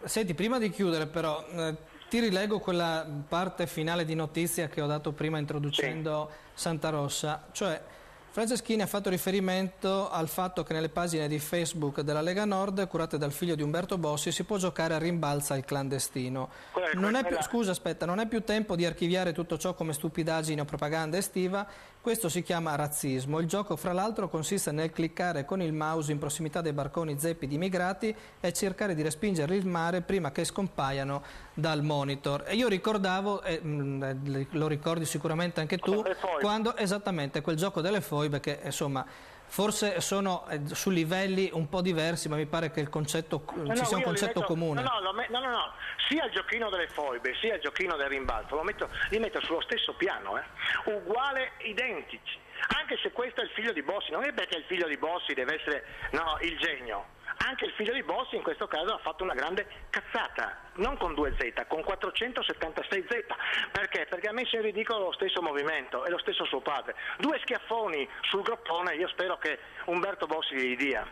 Senti, prima di chiudere però, ti rilego quella parte finale di notizia che ho dato prima introducendo Santarossa, cioè Franceschini ha fatto riferimento al fatto che nelle pagine di Facebook della Lega Nord, curate dal figlio di Umberto Bossi, si può giocare a rimbalza il clandestino. Scusa, aspetta, non è più tempo di archiviare tutto ciò come stupidaggine o propaganda estiva, questo si chiama razzismo. Il gioco, fra l'altro, consiste nel cliccare con il mouse in prossimità dei barconi zeppi di immigrati e cercare di respingerli in mare prima che scompaiano dal monitor. E io ricordavo, lo ricordi sicuramente anche tu, quando esattamente quel gioco delle foibe, che insomma forse sono su livelli un po' diversi, ma mi pare che il concetto ci sia un concetto comune. No, sia il giochino delle foibe sia il giochino del rimbalzo li metto sullo stesso piano, uguale, identici. Anche se questo è il figlio di Bossi, non è perché il figlio di Bossi deve essere il genio. Anche il figlio di Bossi in questo caso ha fatto una grande cazzata, non con 2Z, con 476Z. Perché? Perché ha messo in ridicolo lo stesso movimento e lo stesso suo padre. 2 schiaffoni sul groppone, io spero che Umberto Bossi gli dia.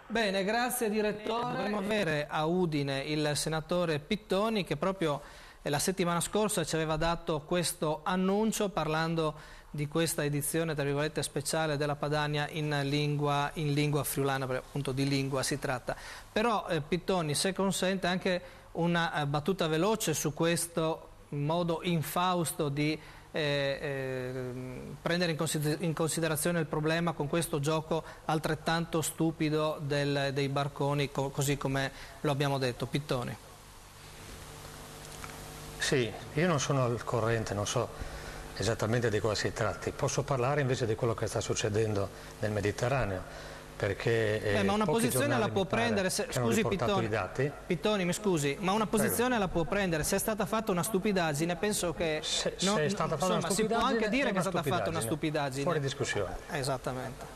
Bene, grazie direttore. Dovremmo avere a Udine il senatore Pittoni che proprio la settimana scorsa ci aveva dato questo annuncio parlando di questa edizione tra virgolette speciale della Padania in lingua friulana, perché appunto di lingua si tratta. Però Pittoni, se consente, anche una battuta veloce su questo modo infausto di prendere in considerazione il problema con questo gioco altrettanto stupido dei barconi, così come lo abbiamo detto. Pittoni. Sì, io non sono al corrente, non so esattamente di cosa si tratti, posso parlare invece di quello che sta succedendo nel Mediterraneo, perché ma una posizione la può prendere, scusi Pittoni, mi scusi, ma una posizione la può prendere, se è stata fatta una stupidaggine, penso che se è stata fatta una stupidaggine, si può anche dire che è stata fatta una stupidaggine. Fuori discussione. Esattamente.